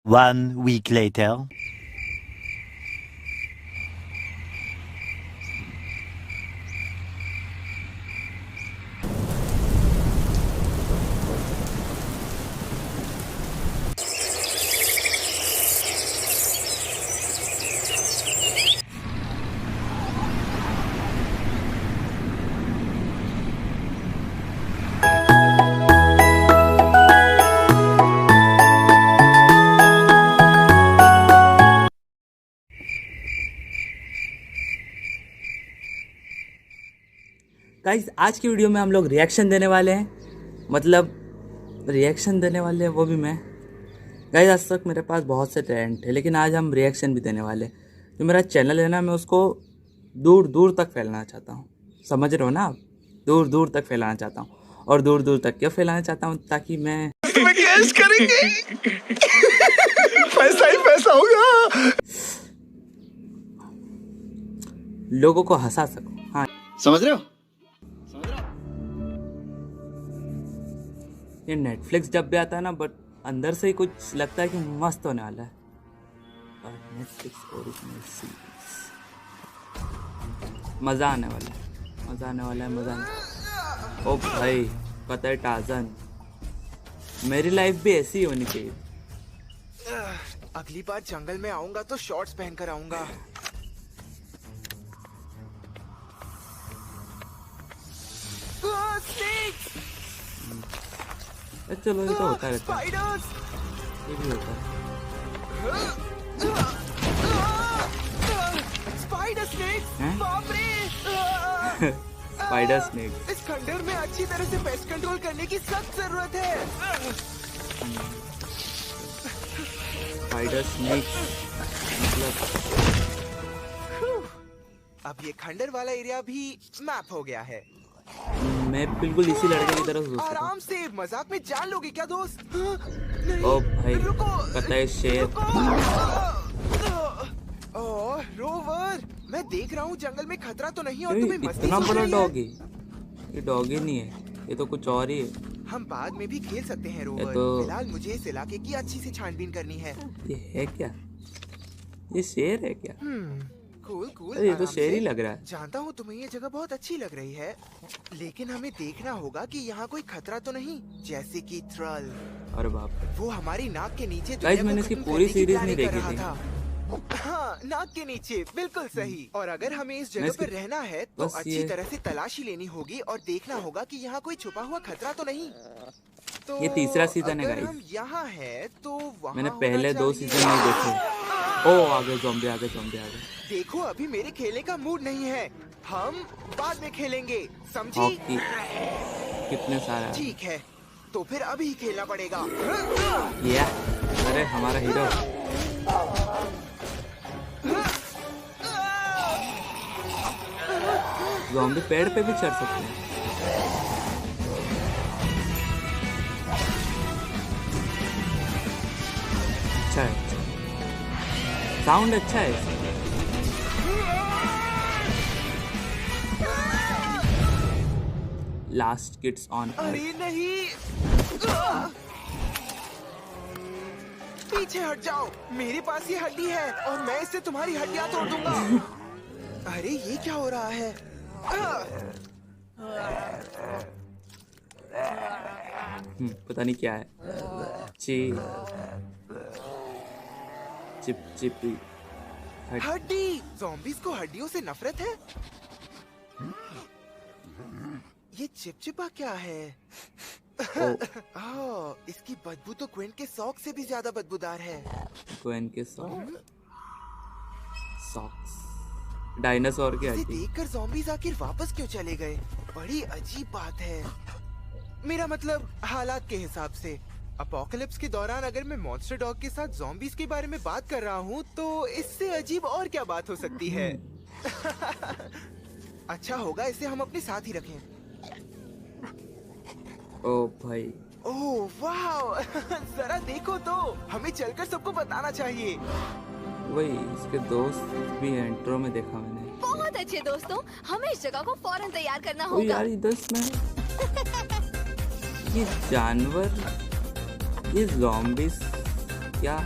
1 week later. Guys आज की video में हम लोग रिएक्शन देने वाले हैं, मतलब रिएक्शन देने वाले हैं वो भी मैं। गाइस आज तक मेरे पास बहुत से टैलेंट है, लेकिन आज हम रिएक्शन भी देने वाले हैं। जो मेरा चैनल है ना, मैं उसको दूर दूर तक फैलाना चाहता हूँ, समझ रहे हो ना आप? दूर दूर तक फैलाना चाहता हूँ। और दूर दूर तक क्यों फैलाना चाहता हूँ? ताकि मैं कैश करेंगे पैसा ही पैसा होगा, लोगों को हंसा सकूँ। हाँ, समझ रहे हो? ये नेटफ्लिक्स जब भी आता है ना, बट अंदर से ही कुछ लगता है कि मस्त होने वाला है। और नेटफ्लिक्स ओरिजिनल सीरीज मज़ा आने वाला है, मज़ा आने वाला है, मज़ा आने। ओ भाई पता है टार्ज़न, मेरी लाइफ भी ऐसी ही होनी चाहिए। अगली बार जंगल में आऊंगा तो शॉर्ट्स पहनकर आऊंगा। चलो ये तो होता रहता है, स्पाइडर्स! ये भी होता है। Spider snakes! हैं? बाप रे! Spider snake. इस खंडर में अच्छी तरह से पेस्ट कंट्रोल करने की सख्त जरूरत है। स्पाइडर स्नेक मतलब अब ये खंडर वाला एरिया भी मैप हो गया है। मैं बिल्कुल इसी लड़के की तरह सोचता था। आराम से, मजाक में जान लोगे क्या दोस्त? नहीं, ओ भाई रुको, पता है शेर। ओह रोवर, मैं देख रहा हूँ जंगल में खतरा तो नहीं और तुम्हें मस्ती इतना सूझ बड़ा रही है। डॉग है ये? डॉग ही नहीं है, ये तो कुछ और ही है। हम बाद में भी खेल सकते हैं रोवर। तो- फिलहाल मुझे इस इलाके की अच्छी से छानबीन करनी है। ये है क्या? ये शेर है क्या? Cool cool. अरे ये तो आराम शेर ही से। लग रहा है। जानता हूँ तुम्हें ये जगह बहुत अच्छी लग रही है, लेकिन हमें देखना होगा कि यहाँ कोई खतरा तो नहीं, जैसे कि ट्रल। अरे बाप रे। वो हमारी नाक के नीचे Guys, मैंने इसकी पूरी सीरीज नहीं देखी थी। हाँ, नाक के नीचे, बिल्कुल सही। और अगर हमें इस जगह पर रहना है तो बस अच्छी ये- तरह से तलाशी लेनी होगी और देखना होगा कि यहाँ कोई छुपा हुआ खतरा तो नहीं। तो ये तीसरा सीजन है अगर guys। हम यहाँ हैं तो वहाँ मैंने होना पहले 2 चाहिए। सीजन नहीं देखे। ओ आगे ज़ॉम्बी, आगे ज़ॉम्बी, आगे। देखो अभी मेरे खेलने का मूड नहीं है, हम बाद में खेलेंगे, समझी? हॉकी कितने सारे हैं। ठीक है, तो फिर अभी ही खेलना पड़ेगा। ये अरे हमारा हीरो। ज़ॉम्बी पेड़ पे भी चढ़ सकते हैं। अच्छा है, साउंड अच्छा है इसका। लास्ट किड्स ऑन अरे नहीं, पीछे हट जाओ, मेरे पास ये हड्डी है और मैं इससे तुम्हारी हड्डियां तोड़ दूंगा। अरे ये क्या हो रहा है? पता नहीं क्या है। ची चिपचिपी हड्डी। ज़ॉम्बीज़ को हड्डियों से नफरत है। ये चिपचिपा क्या है? ओह, इसकी बदबू तो क्विन के सॉक्स से भी ज्यादा बदबूदार है। क्विन के सॉक्स डायनासोर की इसे हड्डी। देखकर ज़ॉम्बीज़ आखिर वापस क्यों चले गए? बड़ी अजीब बात है। मेरा मतलब हालात के हिसाब से। अपोकलिप्स के दौरान अगर मैं मॉन्स्टर डॉग के साथ ज़ॉम्बीज़ के बारे में बात कर रहा हूँ तो इससे अजीब और क्या बात हो सकती है? अच्छा होगा इसे हम अपने साथ ही रखें। ओ भाई, ओह वाह, जरा देखो तो, हमें चलकर सबको बताना चाहिए। वही इसके दोस्त भी इंट्रो में देखा मैंने। बहुत अच्छे दोस्तों, हमें इस जगह को फौरन तैयार करना ओ होगा। यार ये जानवर, ये zombies क्या?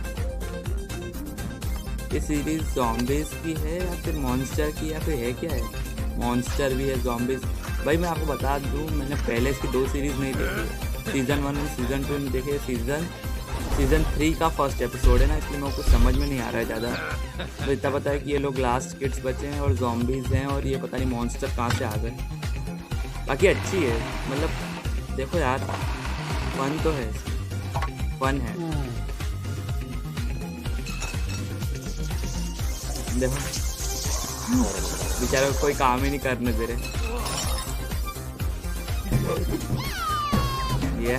ये सीरीज zombies की है या फिर मॉन्स्टर की या फिर है क्या है? मॉन्स्टर भी है, zombies। भाई मैं आपको बता दूं, मैंने पहले इसकी 2 सीरीज नहीं देखी। सीजन 1 और सीजन 2 नहीं देखे। सीजन 3 का फर्स्ट एपिसोड है ना, इसलिए मेरे को समझ में नहीं आ रहा है ज़्यादा। तो इतना पता है कि ये लोग लास्ट किड्स बचे हैं और zombies हैं, और ये पता नहीं मॉन्स्टर कहाँ से आ गए। बाकी अच्छी है, मतलब देखो यार, फन तो है, फन है। देखो बेचारा कोई काम ही नहीं करने दे रहे। ये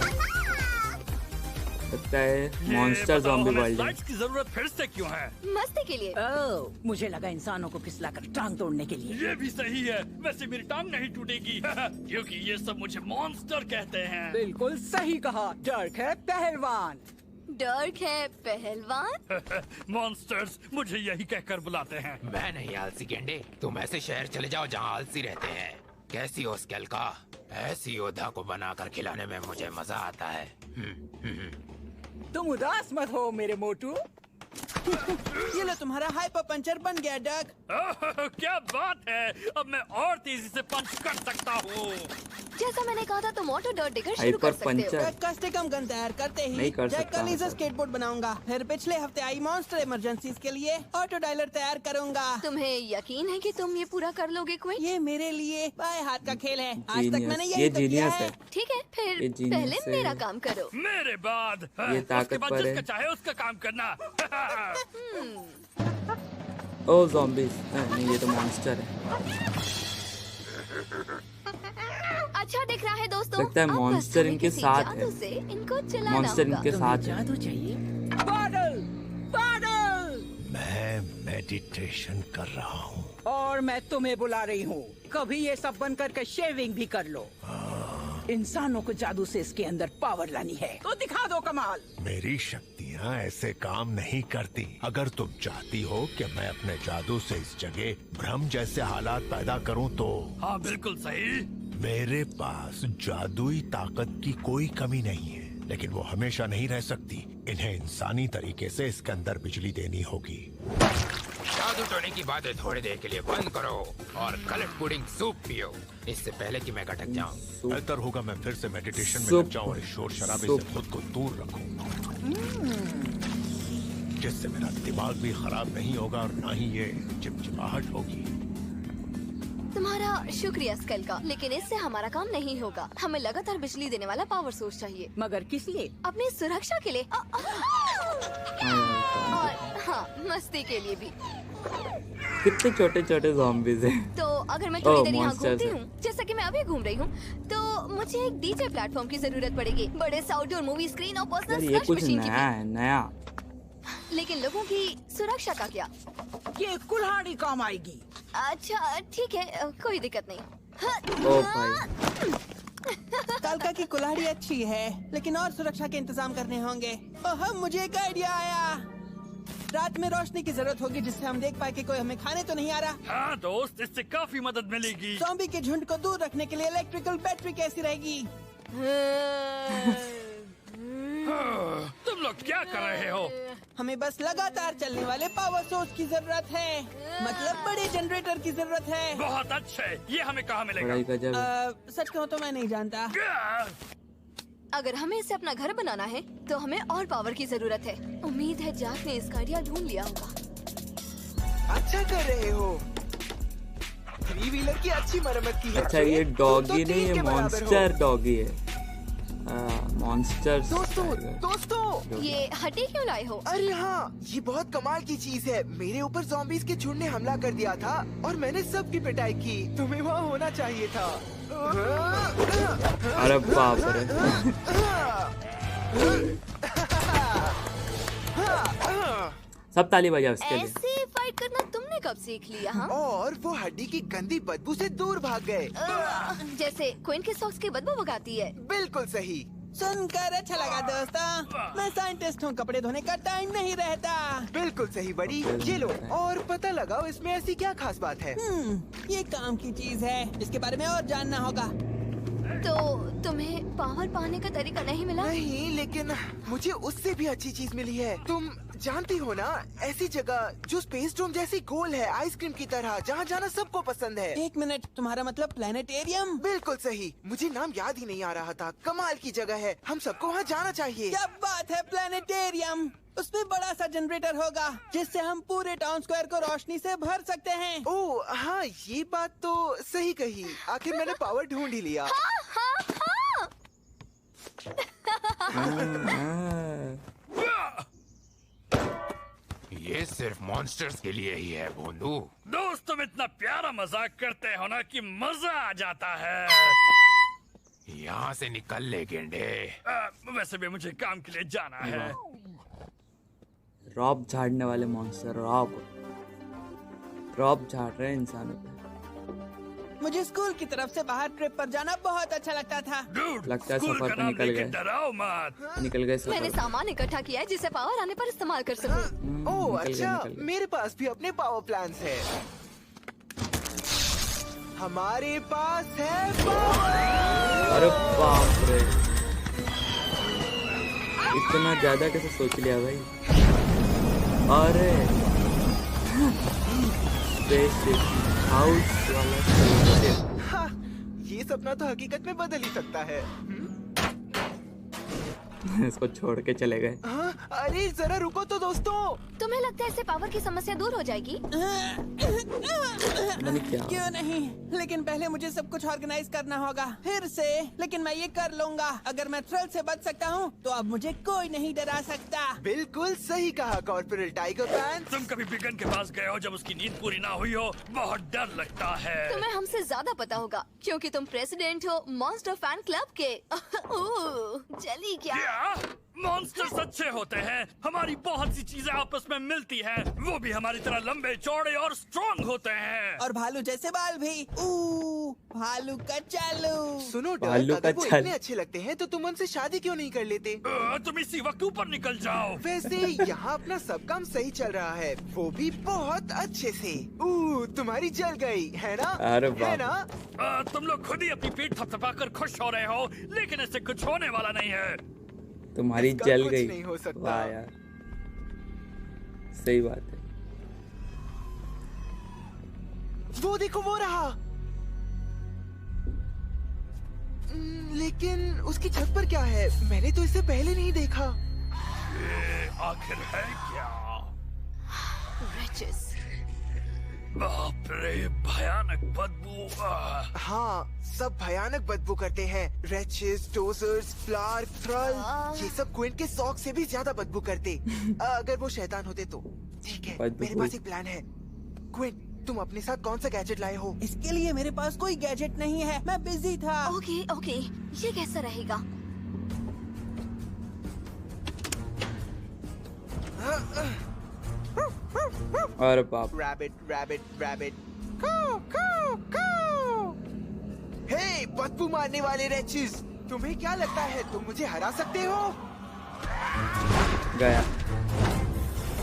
लगता है मॉन्स्टर ज़ॉम्बी वर्ल्ड है। की जरूरत फिर से क्यों है? मस्ती के लिए। ओह, मुझे लगा इंसानों को फिसलाकर टांग तोड़ने के लिए। ये भी सही है, वैसे मेरी टांग नहीं टूटेगी क्योंकि ये सब मुझे मॉन्स्टर कहते हैं। बिल्कुल सही कहा, डर्क है पहलवान। डर्क है पहलवान। मॉन्स्टर्स मुझे यही कहकर बुलाते हैं। मैं नहीं आलसी गेंडे, तुम ऐसे शहर चले जाओ जहाँ आलसी रहते हैं। कैसी हो स्केल का? ऐसी योद्धा को बनाकर खिलाने में मुझे मजा आता है। तुम उदास मत हो मेरे मोटू। ये लो तुम्हारा हाइपर पंचर बन गया डक। क्या बात है, अब मैं और तेजी से पंच कर सकता हूँ। जैसा मैंने कहा था, तुम ऑटो डॉट देकर शुरू हाइपर कर सकते हो। पंचर कस्टम कम गन तैयार करते ही नहीं कर जैक सकता का मैं लेजर तो। स्केटबोर्ड बनाऊंगा। फिर पिछले हफ्ते आई मॉन्स्टर इमरजेंसीज के लिए ऑटो डायलर तैयार करूंगा। तुम्हें यकीन है कि तुम ये पूरा कर लोगे क्विन? ये मेरे लिए बाएं हाथ का खेल है। आज तक मैंने Genius, यही ये तो किया genius है। है। ठीक है, फिर ये genius पहले है। मेरा काम करो। मेरे बाद ये उसके बाद ताकतवर है। जिसका चाहे उसका काम करना। ओ zombies, नहीं ये तो मॉन्स्टर है। अच्छा दिख रहा है दोस्तों। लगता है अब बस मॉन्स्टर हमें इनके किसी साथ जादू है। से इनको चलाना मॉन्स्टर होगा। इनके साथ है। जादू चाहिए। बादल, बादल। मैं मेडिटेशन कर रहा हूँ। और मैं तुम्हें बुला रही हूँ। कभी ये सब बंद करके शेविंग भी कर लो। इंसानों को जादू से इसके अंदर पावर लानी है, तो दिखा दो कमाल। मेरी शक्तियाँ ऐसे काम नहीं करती। अगर तुम चाहती हो कि मैं अपने जादू से इस जगह भ्रम जैसे हालात पैदा करूं तो हाँ बिल्कुल सही। मेरे पास जादुई ताकत की कोई कमी नहीं है, लेकिन वो हमेशा नहीं रह सकती। इन्हें इंसानी तरीके से इसके अंदर बिजली देनी होगी। जादू टोने की बातें थोड़ी देर के लिए बंद करो और कलट पुडिंग सूप पियो, इससे पहले कि मैं गटक जाऊं। बेहतर होगा मैं फिर से मेडिटेशन में सूप। लग जाऊं और इस शोर शराबे सूप। से खुद को दूर रखूं, जिससे मेरा दिमाग भी खराब नहीं होगा और ना ही ये चिपचिपाहट होगी। तुम्हारा शुक्रिया स्केल का, लेकिन इससे हमारा काम नहीं होगा। हमें लगातार बिजली देने वाला पावर सोर्स चाहिए, मगर किस लिए? अपनी सुरक्षा के लिए और हाँ, मस्ती के लिए भी। कितने छोटे छोटे zombies हैं। तो अगर मैं थोड़ी देर यहाँ monsters घूमती है। हूँ, जैसा कि मैं अभी घूम रही हूँ, तो मुझे एक डीजे प्लेटफॉर्म की जरूरत पड़ेगी, बड़े आउटडोर मूवी स्क्रीन और यार पर्सनल ये स्क्रच कुछ मशीन की नया भी। है, नया। लेकिन लोगों की सुरक्षा का क्या? ये कुल्हाड़ी काम आएगी। अच्छा ठीक है, कोई दिक्कत नहीं। ओ भाई, तालका की कुल्हाड़ी अच्छी है, लेकिन और सुरक्षा के इंतजाम करने होंगे। ओह, मुझे एक आइडिया आया। रात में रोशनी की जरूरत होगी जिससे हम देख पाए कि कोई हमें खाने तो नहीं आ रहा। हाँ दोस्त, इससे काफी मदद मिलेगी। ज़ॉम्बी के झुंड को दूर रखने के लिए इलेक्ट्रिकल बैटरी कैसी रहेगी? तुम लोग क्या कर रहे हो? हमें बस लगातार चलने वाले पावर सोर्स की जरूरत है, मतलब बड़े जनरेटर की जरूरत है। बहुत अच्छे, ये हमें कहाँ मिलेगा? बड़ा ही गजब है। सच कहूँ तो मैं नहीं जानता। अगर हमें इसे अपना घर बनाना है तो हमें और पावर की जरूरत है। उम्मीद है जैक ने इसका आइडिया ढूंढ लिया होगा। अच्छा कर रहे हो। 3 व्हीलर की अच्छी मरम्मत की है। अच्छा ये डॉगी तो नहीं, तीन ये के बराबर हो। मॉन्स्टर डॉगी है। मॉन्स्टर दोस्तों ये हड्डी क्यों लाए हो? अरे हाँ, ये बहुत कमाल की चीज है। मेरे ऊपर ज़ॉम्बीज़ के झुंड ने हमला कर दिया था और मैंने सबकी पिटाई की। तुम्हें वहाँ होना चाहिए था। अरे बाप रे। सब ताली बजाओ इसके लिए। ऐसे फाइट करना तुमने कब सीख लिया? हाँ और वो हड्डी की गंदी बदबू से दूर भाग गए। जैसे क्वीन के सॉक्स की बदबू भगाती है। बिल्कुल सही। सुनकर अच्छा लगा दोस्तों। मैं साइंटिस्ट हूँ, कपड़े धोने का टाइम नहीं रहता। बिल्कुल सही बड़ी। ये लो और पता लगाओ इसमें ऐसी क्या खास बात है। ये काम की चीज है, इसके बारे में और जानना होगा। तो तुम्हें पावर पाने का तरीका नहीं मिला? नहीं, लेकिन मुझे उससे भी अच्छी चीज मिली है। तुम जानती हो ना, ऐसी जगह जो स्पेस डोम जैसी गोल है, आइसक्रीम की तरह, जहाँ जाना सबको पसंद है। 1 मिनट, तुम्हारा मतलब प्लेनेटेरियम? बिल्कुल सही। मुझे नाम याद ही नहीं आ रहा था। कमाल की जगह है, हम सबको वहाँ जाना चाहिए। क्या बात है, प्लेनेटेरियम। उसमें बड़ा सा जनरेटर होगा जिससे हम पूरे टाउन स्क्वायर को रोशनी से भर सकते हैं। ओह हाँ, ये बात तो सही कही। आखिर मैंने पावर ढूंढ ही लिया। ये सिर्फ मॉन्स्टर्स के लिए ही है भोंदू। दोस्त तुम इतना प्यारा मजाक करते हो ना कि मजा आ जाता है। यहाँ से निकल ले गेंडे। वैसे भी मुझे काम के लिए जाना है। रॉब झाड़ने वाले मॉन्स्टर। रॉब झाड़ रहे हैं इंसानों पे। मुझे स्कूल की तरफ से बाहर ट्रिप पर जाना बहुत अच्छा लगता था। लगता है स्कूल सफर का पे नाम निकल लेके गए। डराओ मत। निकल गए मैंने सफर। सामान इकट्ठा किया है जिसे पावर आने पर इस्तेमाल कर सकूं। ओह निकल गए, अच्छा, निकल गए। मेरे पास भी अपने पावर प्लान्स है। हमारे पास है पावर। अरे बाप रे, इतना ज्यादा कैसे सोच लिया भाई। अरे हाउस वाला spaceship। हाँ, ये सपना तो हकीकत में बदल ही सकता है। इसको छोड़ के चले गए। हाँ, अरे जरा रुको तो दोस्तों। तुम्हें लगता है इससे पावर की समस्या दूर हो जाएगी? मैंने क्या क्यों नहीं, लेकिन पहले मुझे सब कुछ ऑर्गेनाइज करना होगा फिर से। लेकिन मैं ये कर लूंगा। अगर मैं थ्रिल से बच सकता हूँ तो अब मुझे कोई नहीं डरा सकता। बिल्कुल सही कहा कॉर्पोरल टाइगर पैंट्स। तुम कभी बिगन के पास गए हो जब उसकी नींद पूरी ना हुई हो? बहुत डर लगता है। तुम्हें हमसे ज्यादा पता होगा क्योंकि तुम प्रेसिडेंट हो मॉन्स्टर फैन क्लब के। ओह, जली क्या? मॉन्स्टर्स अच्छे होते हैं। हमारी बहुत सी चीजें आपस में मिलती हैं। वो भी हमारी तरह लंबे चौड़े और स्ट्रॉन्ग होते हैं। और भालू जैसे बाल भी। भालू का चालू। सुनो भालू डर, अगर का वो छल। इतने अच्छे लगते हैं तो तुम उनसे शादी क्यों नहीं कर लेते? तुम इसी वक्त ऊपर निकल जाओ। वैसे यहाँ अपना सब काम सही चल रहा है, वो भी बहुत अच्छे से। तुम्हारी जल गई है ना? अरे है बाप। ना? तुम लोग खुद ही अपनी पीठ थपथपाकर खुश हो रहे हो, लेकिन इससे कुछ होने वाला नहीं है। तुम्हारी इसका जल कुछ गई। नहीं हो सकता। वाह यार, सही बात है। वो देखो, वो रहा। लेकिन उसकी छत पर क्या है? मैंने तो इसे पहले नहीं देखा। ये आखिर है क्या? Riches। बाप रे, भयानक बदबू। हाँ, सब भयानक बदबू करते हैं। रेचेस, डोजर्स, फ्लावर, थ्रल, ये सब क्विन के सॉक से भी ज्यादा बदबू करते। अगर वो शैतान होते तो। ठीक है, बदबू मेरे पास एक प्लान है। क्विन, तुम अपने साथ कौन सा गैजेट लाए हो? इसके लिए मेरे पास कोई गैजेट नहीं है, मैं बिजी था। ओके ओके, ये कैसा रहेगा? अरे बाप। Rabbit, rabbit, rabbit. Cow, cow, cow. हे, बदबू मारने वाले रेचेस, तुम्हें क्या लगता है तुम मुझे हरा सकते हो? गया,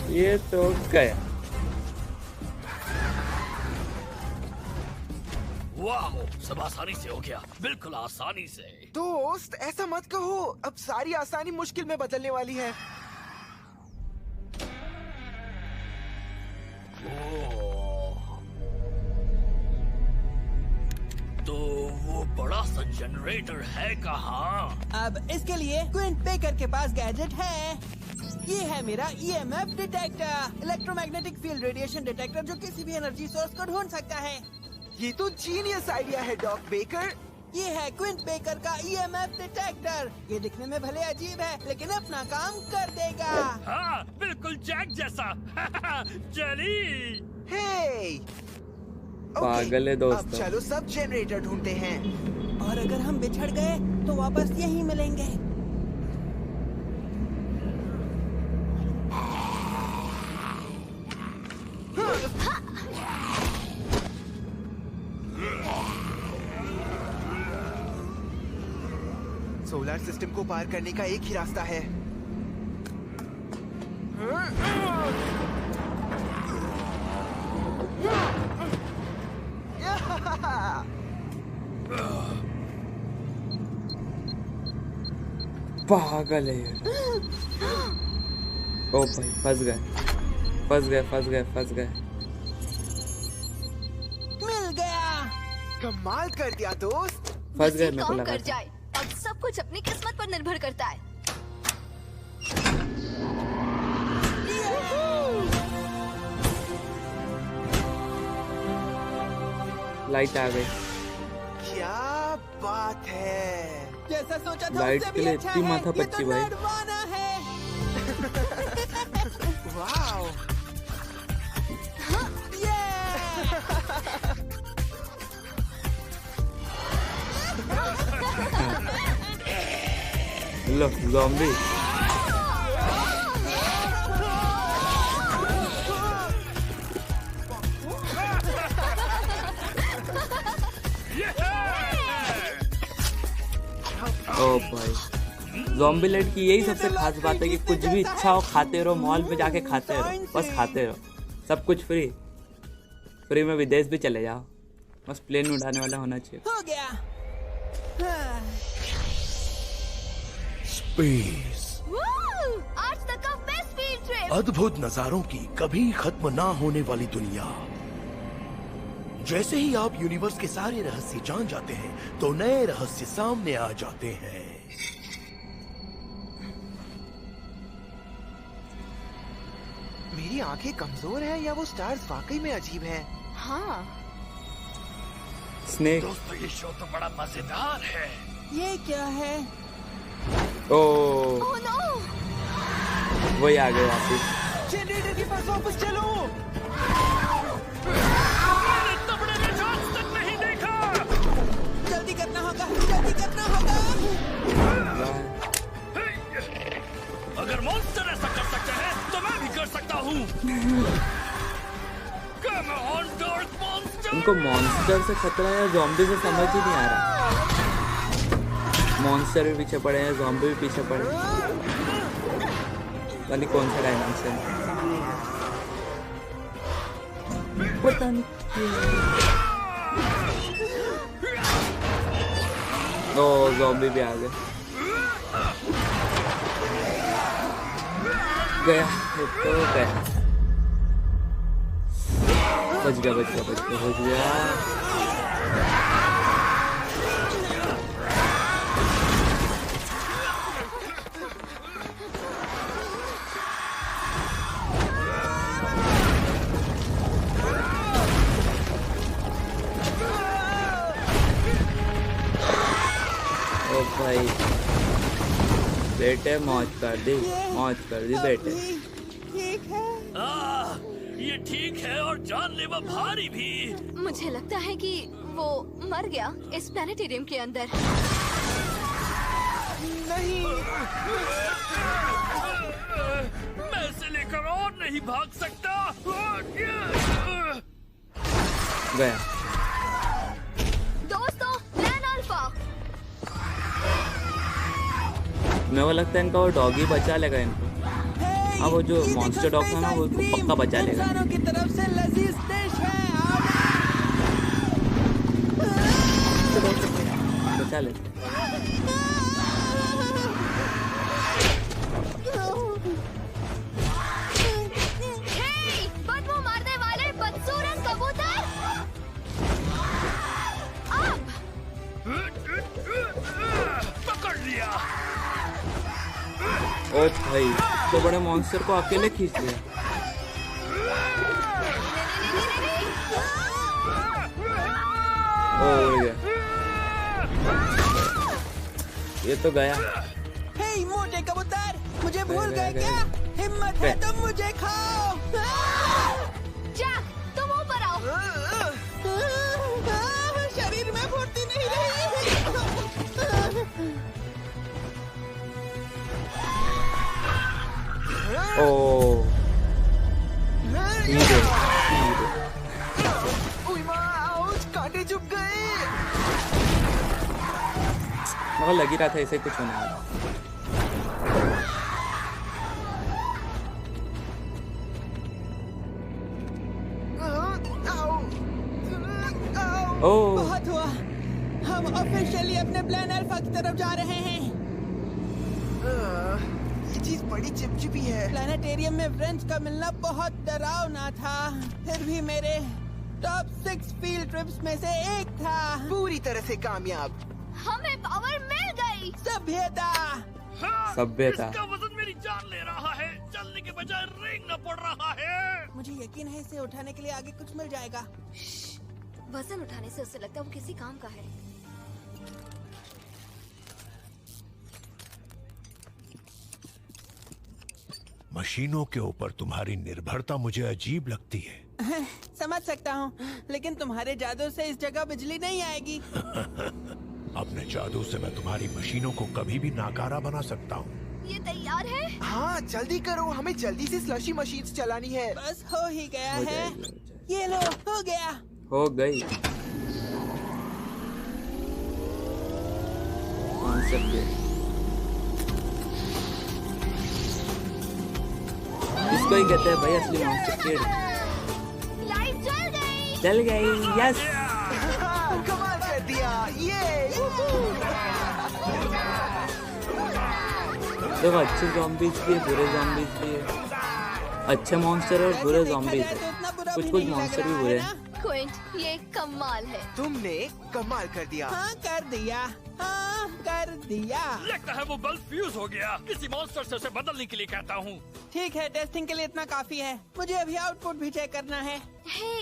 ये तो गया। वाह, सब आसानी से हो गया, बिल्कुल आसानी से। दोस्त, ऐसा मत कहो। अब सारी आसानी मुश्किल में बदलने वाली है। तो वो बड़ा सा जनरेटर है कहाँ? अब इसके लिए क्विंट बेकर के पास गैजेट है। ये है मेरा EMF detector, electromagnetic field radiation detector, जो किसी भी एनर्जी सोर्स को ढूंढ सकता है। ये तो जीनियस आइडिया है डॉक बेकर। ये है क्विंट बेकर का EMF डिटेक्टर। ये दिखने में भले अजीब है, लेकिन अपना काम कर देगा। हाँ, बिल्कुल जैक जैसा। चली। हे पागल है अब दोस्त। चलो सब जनरेटर ढूंढते हैं। और अगर हम बिछड़ गए तो वापस यहीं मिलेंगे। सोलर सिस्टम को पार करने का एक ही रास्ता है। पागल है यार। ओ भाई फंस गए, फंस गए, फंस गए, फंस गए। मिल गया। कमाल कर दिया दोस्त। फंस गए, ये मेरे को काम लगा कर था। जाए। अब सब कुछ अपनी किस्मत पर निर्भर करता है। लाइट आ गई। क्या बात है। जैसा सोचा था लाइट उससे के भी लिए अच्छा इतनी है। माथा ये पच्ची तो भाई। नर्वाना है। वाओ। लो ज़ॉम्बी। ओ भाई, ज़ॉम्बी लाइट की यही सबसे खास बात है कि कुछ भी इच्छा हो खाते रहो, मॉल पे जाके खाते रहो, बस खाते रहो, सब कुछ फ्री। फ्री में विदेश भी चले जाओ, बस प्लेन उड़ाने वाला होना चाहिए। हो गया। हाँ। स्पेस, आज तक का बेस्ट फील्ड ट्रिप। अद्भुत नजारों की कभी खत्म ना होने वाली दुनिया। जैसे ही आप यूनिवर्स के सारे रहस्य जान जाते हैं तो नए रहस्य सामने आ जाते हैं। मेरी आंखें कमजोर हैं या वो स्टार्स वाकई में अजीब हैं? हाँ, स्नेक। दोस्तों ये शो तो बड़ा मजेदार है। ये क्या है? ओ ओह नो। वही आ गए वापिस। जनरेटर के पास वापस चलो। मैंने तबड़े में चांस तक नहीं देखा। जल्दी करना होगा, जल्दी करना होगा। अगर मॉन्स्टर ऐसा कर सकते हैं तो मैं भी कर सकता हूँ। Come on, Dark Monster! उनको मॉन्स्टर से खतरा है या ज़ॉम्बी से समझ ही नहीं आ रहा। मॉन्स्टर भी पीछे पड़े हैं, ज़ॉम्बी भी पीछे पड़े हैं। पता नहीं कौन सा डायमेंशन है। पता नहीं क्यों। ओ ज़ॉम्बी भी आ गए। गया तो गया। बच गया, बच गया, बच गया, बच गया। ओ भाई बेटे मौज कर दी, मौज कर दी बेटे। ठीक है। ये ठीक है और जानलेवा भारी भी। मुझे लगता है कि वो मर गया इस प्लानिटेरियम के अंदर। नहीं। मैं इसे लेकर और नहीं भाग सकता। गया। दोस्तों, प्लान अल्फा। मेरे को लगता है इनका वो डॉगी बचा लेगा इनको। हाँ, वो जो मॉन्स्टर डॉग था ना, वो पक्का बचा लेगा। इंसानों की तरफ से लजीज डिश है। बचा ले। हे, बदबू मारने वाले बदसूरत कबूतर। अब ओ भाई, तो बड़े मॉन्स्टर को अकेले खींच लिया। ओ उड़ गया, ये तो गया। हे मोटे कबूतर, मुझे भूल गए क्या? हिम्मत है तो मुझे खाओ। जैक, तुम ऊपर आओ। शरीर में फुर्ती नहीं रही। ओ हीरो, ओए माँ, आउच, कांटे चुभ गए। मगर लग ही रहा था इसे कुछ होने वाला। ओ बहुत हुआ, हम ऑफिशियली अपने प्लान अल्फा की तरफ जा रहे हैं। ये चीज बड़ी चिपचिपी है। प्लानिटेरियम में फ्रेंच का मिलना बहुत डरावना था, फिर भी मेरे टॉप 6 फील्ड ट्रिप्स में से एक था। पूरी तरह से कामयाब। हमें पावर मिल गई। सभ्यता। हाँ, सभ्यता। इसका वजन मेरी जान ले रहा है, चलने के बजाय रेंगना पड़ रहा है। मुझे यकीन है इसे उठाने के लिए आगे कुछ मिल जाएगा। वजन उठाने से उससे लगता है वो किसी काम का है। मशीनों के ऊपर तुम्हारी निर्भरता मुझे अजीब लगती है। समझ सकता हूँ, लेकिन तुम्हारे जादू से इस जगह बिजली नहीं आएगी। अपने जादू से मैं तुम्हारी मशीनों को कभी भी नाकारा बना सकता हूँ। ये तैयार है? हाँ, जल्दी करो, हमें जल्दी से स्लशी मशीन्स चलानी है। बस हो ही गया हो है। जाएगी, हो जाएगी। ये लो, हो गया। हो गई। कॉन्सेप्ट ये। इसको ही कहते हैं भाई असली मॉन्स्टर किड। लाइट जल गई। चल गई, यस। कमाल कर दिया, ये। देखो अच्छे zombies भी है, बुरे zombies भी है। अच्छे मॉन्स्टर और बुरे ऐसे देखा zombies जाए तो है। इतना बुरा कुछ भी कुछ नहीं लग मॉन्स्टर भी रहा बुरे है हैं। ना? क्विंट, ये कमाल है। तुमने कमाल कर दिया। हाँ कर दिया, हाँ कर दिया। लगता है वो बल्ब फ्यूज हो गया। किसी मॉन्स्टर से उसे बदलने के लिए कहता हूँ। ठीक है, टेस्टिंग के लिए इतना काफी है। मुझे अभी आउटपुट भी चेक करना है। हे,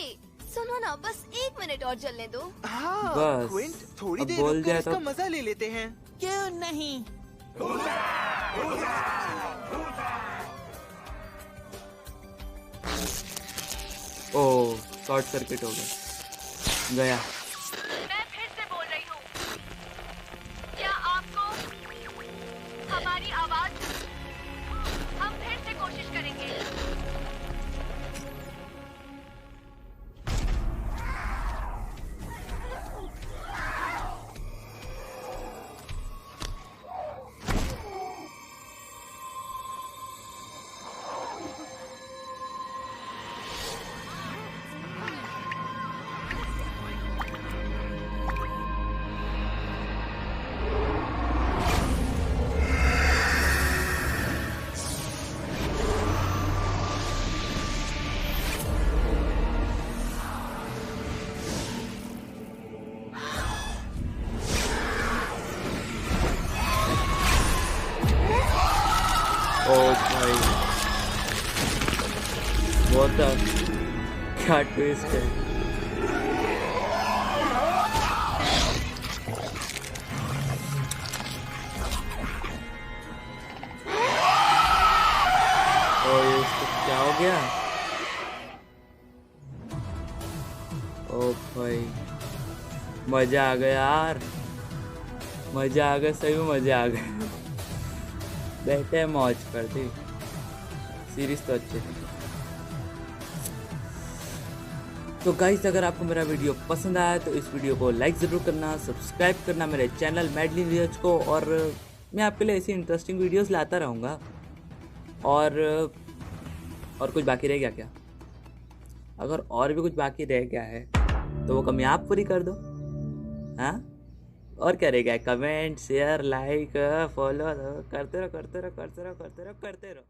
सुनो ना, बस 1 मिनट और चलने दो। हाँ, बस, क्विंट, थोड़ी अब देर बोल रुककर दिया तो- इसका मजा ले लेते हैं। क्यों नहीं? ओ शॉर्ट सर्किट हो गया। मैं फिर से बोल रही हूँ, क्या आपको हमारी आवाज? हम फिर से कोशिश करेंगे। ओ भाई, बहुत क्या ट्विस्ट है। और इसको क्या हो गया? ओ भाई, मजा आ गया यार, मजा आ गया, सही में मजा आ गया। बैठे हैं मौज करते। सीरीज तो अच्छी थी। तो गाइस, अगर आपको मेरा वीडियो पसंद आया तो इस वीडियो को लाइक ज़रूर करना, सब्सक्राइब करना मेरे चैनल मैडलिन रियज को, और मैं आपके लिए ऐसी इंटरेस्टिंग वीडियोस लाता रहूँगा। और कुछ बाकी रह गया क्या? अगर और भी कुछ बाकी रह गया है तो वो कमी आप पूरी कर दो। हाँ, और क्या रह गया? कमेंट, शेयर, लाइक, फॉलो करते रहो।